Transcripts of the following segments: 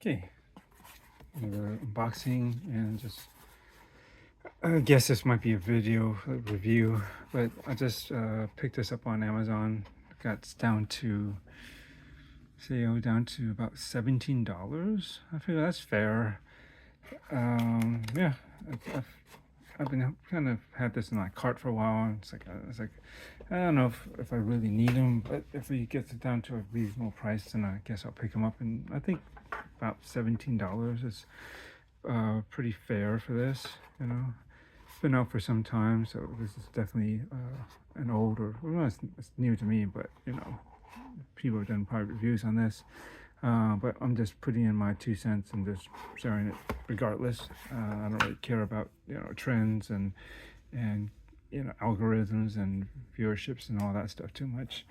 Okay, another unboxing and just I guess this might be a video review, but I just picked this up on Amazon. Got down to sale down to about $17. I figure that's fair. Yeah, I've been kind of had this in my cart for a while. And it's like I don't know if I really need them, but if it gets it down to a reasonable price, then I guess I'll pick them up. And I think about $17 is pretty fair for this. You know, it's been out for some time, so this is definitely an older. Well, it's new to me, but you know, people have done private reviews on this. But I'm just putting in my 2 cents and just sharing it regardless. I don't really care about trends and algorithms and viewerships and all that stuff too much.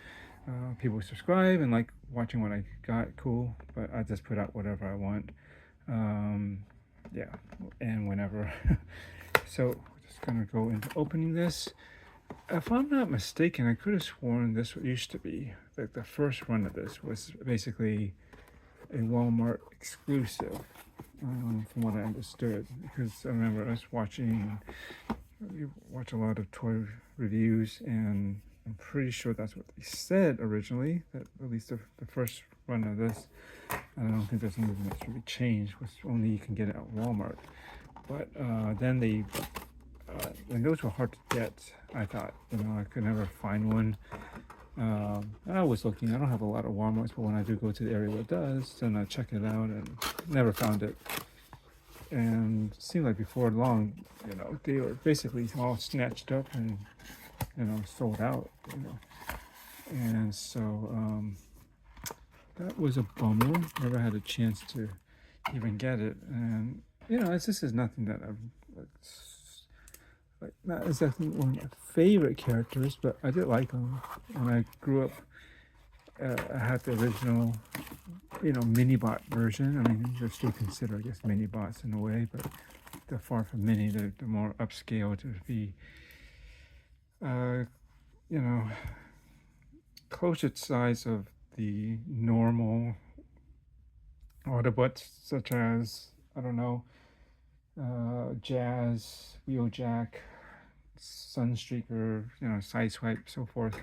People subscribe and like watching what I got, cool. But I just put out whatever I want. Yeah, and whenever. So just gonna go into opening this. If I'm not mistaken, I could have sworn this used to be like the first run of this was basically a Walmart exclusive, from what I understood. Because I remember us watching, you watch a lot of toy reviews, and I'm pretty sure that's what they said originally. That at least the first run of this, I don't think there's anything that's really changed. Was only you can get it at Walmart. But then and those were hard to get. I thought, I could never find one. I was looking. I don't have a lot of Walmarts, but when I do go to the area where it does, then I check it out and never found it. And it seemed like before long, they were basically all snatched up and sold out. And so that was a bummer. Never had a chance to even get it. And this is nothing that I've like not exactly one of my favorite characters, but I did like them when I grew up. I had the original, mini-bot version. I mean, they're still considered, I guess, mini-bots in a way, but they're far from mini. They're more upscale to be, you know, closer to size of the normal Autobots, such as, I don't know, Jazz, Wheeljack, Sunstreaker, Sideswipe, so forth.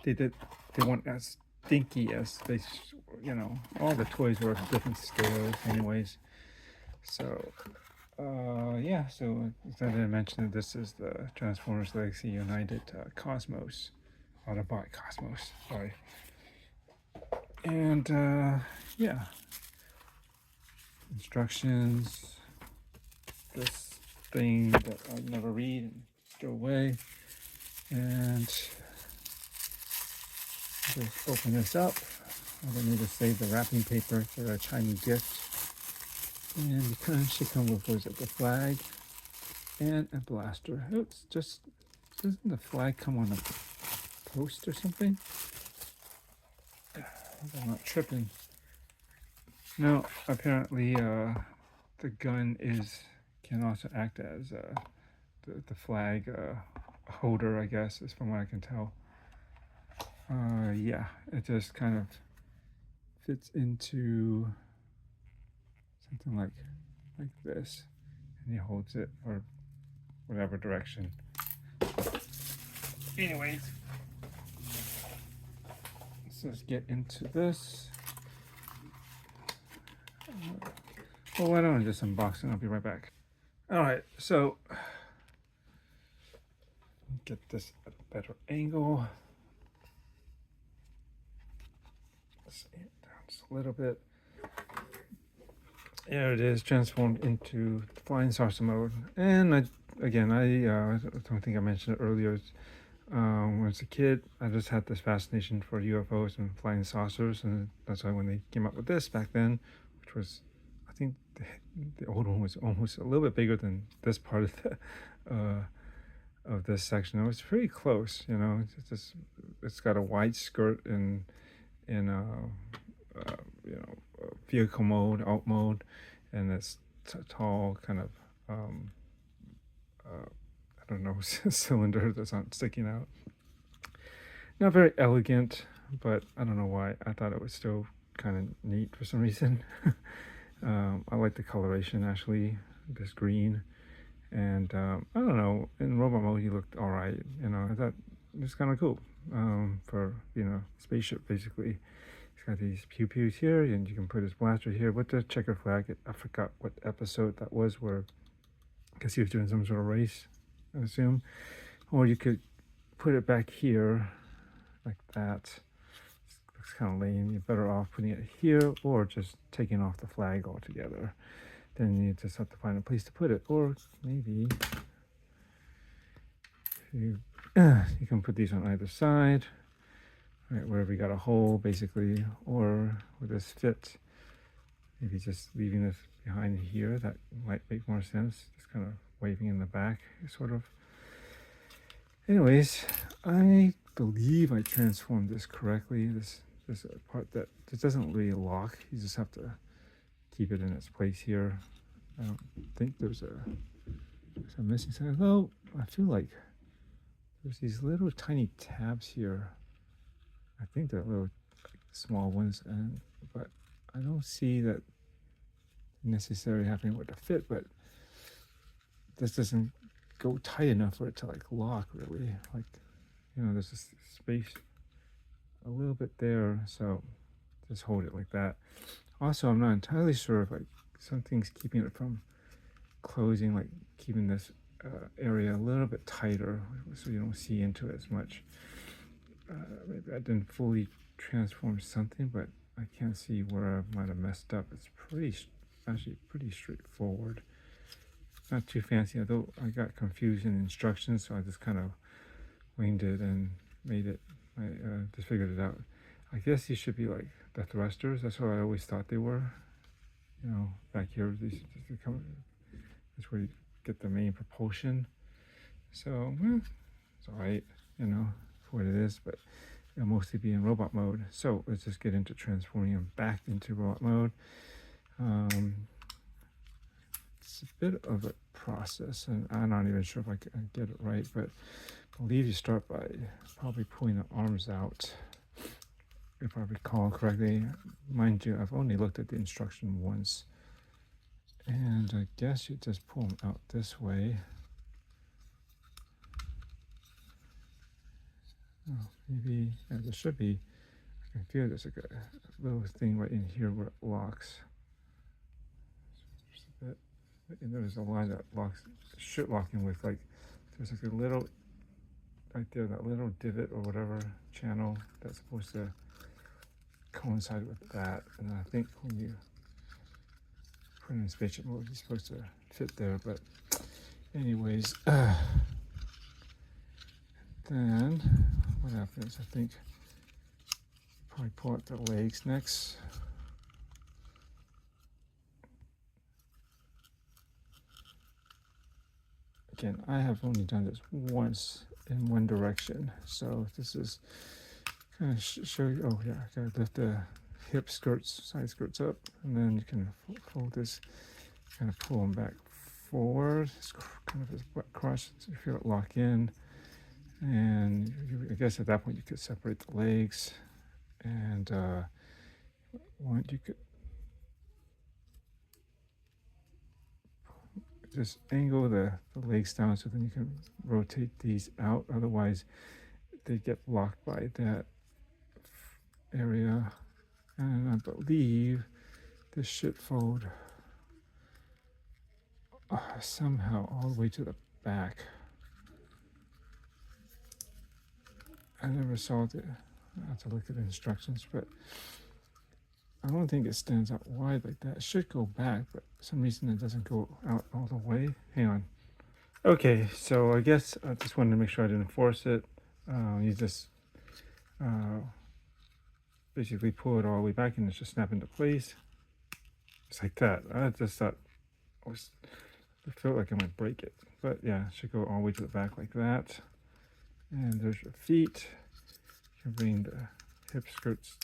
They weren't as stinky as all the toys were of different scales anyways. So yeah, so as I mentioned, this is the Transformers Legacy United Cosmos, Autobot Cosmos, sorry. And yeah, instructions, this thing that I never read and throw away, and just open this up. I don't need to save the wrapping paper for a tiny gift. And you kind of should come with, what is it, the flag and a blaster. It's just, doesn't the flag come on a post or something? I'm not tripping. No, apparently the gun can also act as the flag holder, I guess, is from what I can tell. Yeah, it just kind of fits into something like this, and he holds it for whatever direction. Anyways, let's get into this. Well, why don't I just unbox it? I'll be right back. All right, so get this at a better angle. See it down just a little bit. There it is, transformed into flying saucer mode. And I don't think I mentioned it earlier. When I was a kid, I just had this fascination for UFOs and flying saucers, and that's why when they came up with this back then, which was, I think the old one was almost a little bit bigger than this part of this section. It was pretty close, it's got a wide skirt in vehicle mode, alt mode, and this tall kind of I don't know, cylinder that's not sticking out. Not very elegant, but I don't know why. I thought it was still kind of neat for some reason. I like the coloration actually, this green. And I don't know, in robot mode he looked all right. You know, I thought it was kind of cool for, you know, spaceship basically. He's got these pew pews here, and you can put his blaster here with the checker flag. I forgot what episode that was, where I guess he was doing some sort of race, I assume. Or you could put it back here like that. Looks kind of lame. You're better off putting it here or just taking off the flag altogether. Then you just have to find a place to put it. Or maybe you can put these on either side, right, wherever you got a hole basically. Or with this fit, maybe just leaving this behind here, that might make more sense. Just kind of waving in the back, sort of. Anyways, I believe I transformed this correctly. This part that this doesn't really lock. You just have to keep it in its place here. I don't think there's a missing side. Though I feel like there's these little tiny tabs here. I think they're little small ones, but I don't see that necessarily happening with the fit. But this doesn't go tight enough for it to like lock really. Like, you know, there's this space a little bit there, so just hold it like that. Also, I'm not entirely sure if like something's keeping it from closing, like keeping this area a little bit tighter so you don't see into it as much. Maybe I didn't fully transform something, but I can't see where I might have messed up. It's actually pretty straightforward. Not too fancy, although I got confused in instructions, so I just kind of winged it and made it. I just figured it out. I guess these should be like the thrusters. That's what I always thought they were. You know, back here, that's where you get the main propulsion. So it's all right, you know, for what it is. But it'll mostly be in robot mode. So let's just get into transforming them back into robot mode. It's a bit of a process, and I'm not even sure if I can get it right, but I believe you start by probably pulling the arms out, if I recall correctly. Mind you, I've only looked at the instruction once, and I guess you just pull them out this way. Oh, maybe, yeah, there should be, I can feel there's like a little thing right in here where it locks. Just a bit. And there's a line that should lock in with, like, there's like a little, right there, that little divot or whatever channel that's supposed to coincide with that. And I think when you put it in spaceship mode, it's supposed to fit there. But anyways, then what happens? I think probably pull out the legs next. Again, I have only done this once in one direction, so this is kind of show you. Oh yeah, I gotta lift the hip skirts, side skirts up, and then you can fold this, kind of pull them back forward. It's kind of this butt crush, so you feel it lock in, and I guess at that point you could separate the legs, and you could just angle the legs down so then you can rotate these out. Otherwise, they get blocked by that area. And I believe this should fold somehow all the way to the back. I never saw it. I have to look at the instructions, but I don't think it stands out wide like that. It should go back, but for some reason it doesn't go out all the way. Hang on. Okay, so I guess I just wanted to make sure I didn't force it. You just basically pull it all the way back and it's just snap into place. Just like that. I just thought I felt like I might break it. But yeah, it should go all the way to the back like that. And there's your feet. You can bring the hip skirts,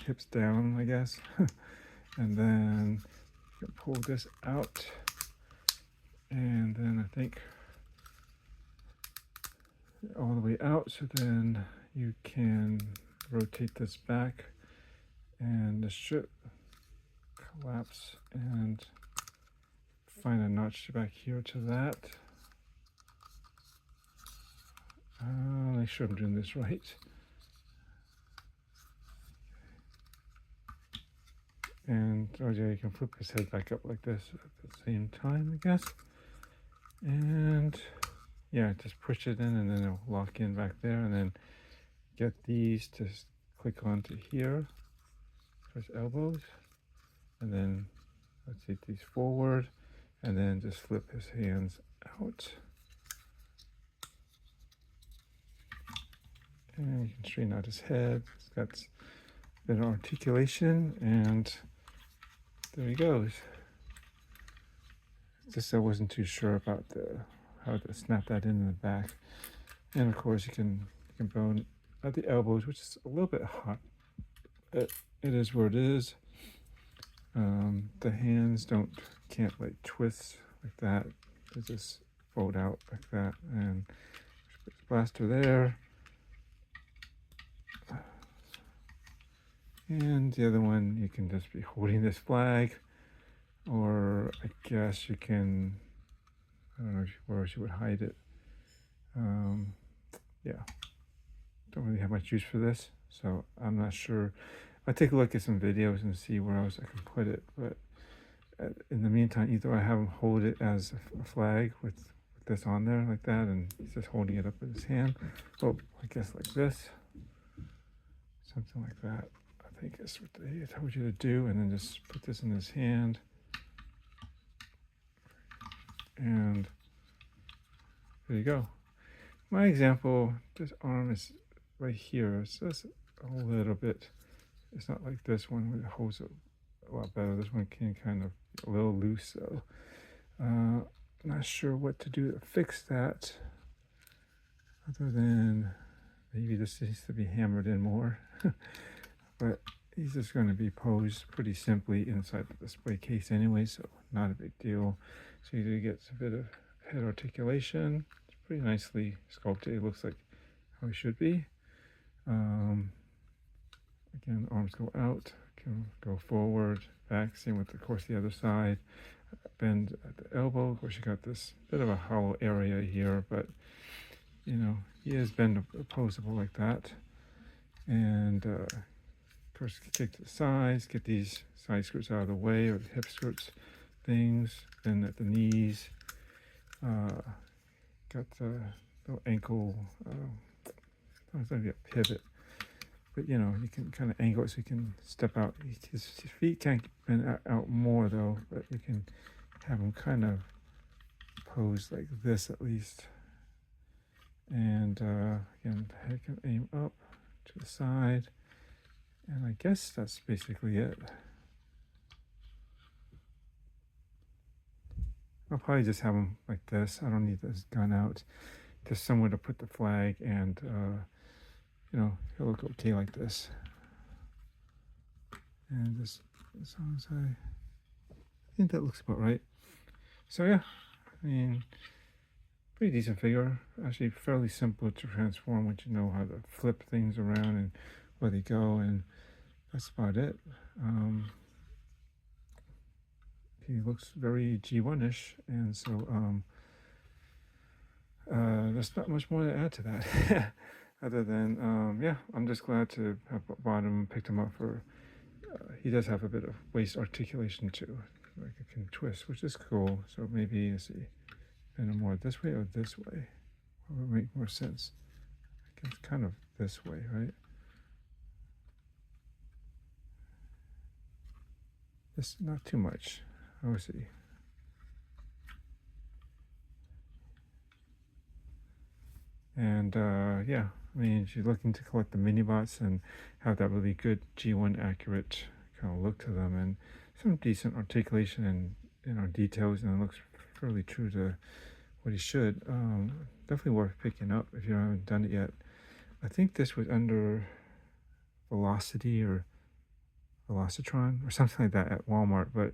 hips down, I guess. And then you can pull this out. And then I think all the way out. So then you can rotate this back and this should collapse, and find a notch back here to that. Make sure I'm doing this right. And oh yeah, you can flip his head back up like this at the same time, I guess. And yeah, just push it in and then it'll lock in back there, and then get these to click onto here for his elbows, and then let's take these forward, and then just flip his hands out. And you can straighten out his head. It's got a bit of articulation, and there he goes. Just I wasn't too sure about how to snap that in the back. And of course you can bone at the elbows, which is a little bit hot. It is where it is. The hands can't like twist like that. They just fold out like that, and put the blaster there. And the other one, you can just be holding this flag, or I guess you can, I don't know where else you would hide it. Yeah, don't really have much use for this, so I'm not sure. I'll take a look at some videos and see where else I can put it, but in the meantime, either I have him hold it as a flag with this on there like that, and he's just holding it up with his hand. Oh, I guess like this, something like that. I think that's what they told you to do, and then just put this in his hand, and there you go. My example, this arm is right here. It's just a little bit, it's not like this one where it holds it a lot better. This one can kind of be a little loose, so not sure what to do to fix that, other than maybe this needs to be hammered in more. But he's just going to be posed pretty simply inside the display case anyway, so not a big deal. So you do get a bit of head articulation. It's pretty nicely sculpted. It looks like how it should be. Again, arms go out, can go forward, back. Same with, of course, the other side. Bend at the elbow. Of course, you got this bit of a hollow area here, but you know, he is bend opposable like that. And of course, kick to the sides, get these side skirts out of the way, or the hip skirts things. Bend at the knees. Got the little ankle. It's going to be a pivot, but you know, you can kind of angle it so you can step out. His feet can't bend out more though, but you can have him kind of posed like this at least. And again, the head can aim up to the side, and I guess that's basically it. I'll probably just have him like this. I don't need this gun out. Just somewhere to put the flag, and you know, he'll look okay like this. And just as long as I think that looks about right. So yeah, I mean, pretty decent figure. Actually fairly simple to transform once you know how to flip things around and where they go, and that's about it. He looks very G1-ish, and so there's not much more to add to that. Other than, yeah, I'm just glad to have bought him, picked him up for, he does have a bit of waist articulation too, like it can twist, which is cool. So maybe, let's see, bend him more this way or this way, what would make more sense? I guess kind of this way, right? Just not too much. We'll see. And yeah, I mean, if you're looking to collect the mini-bots and have that really good G1 accurate kind of look to them, and some decent articulation and, you know, details, and it looks fairly true to what he should, definitely worth picking up if you haven't done it yet. I think this was under Velocity or Velocitron or something like that at Walmart, but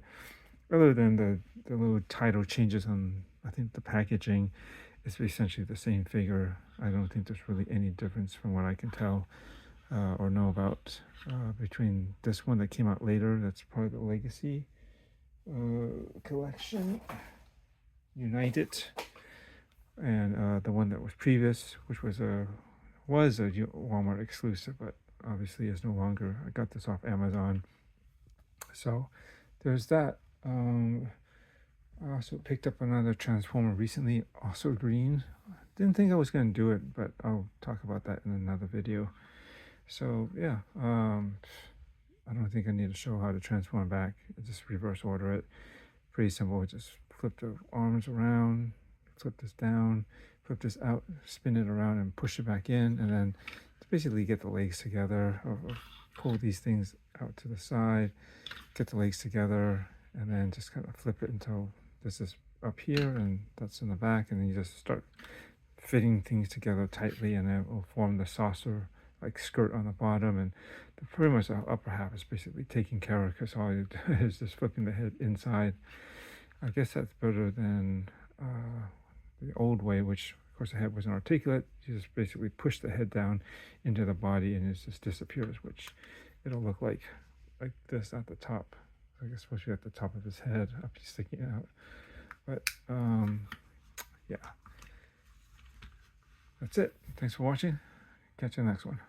other than the little title changes on, I think, the packaging, it's essentially the same figure. I don't think there's really any difference from what I can tell. or know about between this one that came out later, that's part of the Legacy collection, United, and the one that was previous, which was a Walmart exclusive, but obviously is no longer. I got this off Amazon, so there's that. I also picked up another Transformer recently, also green. Didn't think I was going to do it, but I'll talk about that in another video. So yeah, I don't think I need to show how to transform back. Just reverse order it. Pretty simple. Just flip the arms around, flip this down, flip this out, spin it around and push it back in, and then basically get the legs together, or pull these things out to the side, get the legs together, and then just kind of flip it until this is up here and that's in the back, and then you just start fitting things together tightly, and it will form the saucer like skirt on the bottom, and pretty much the upper half is basically taken care of because all you do is just flipping the head inside. I guess that's better than the old way, which of course the head wasn't articulate. You just basically push the head down into the body and it just disappears, which it'll look like this at the top. I guess supposed to be at the top of his head, up sticking out. But yeah, that's it. Thanks for watching. Catch you in the next one.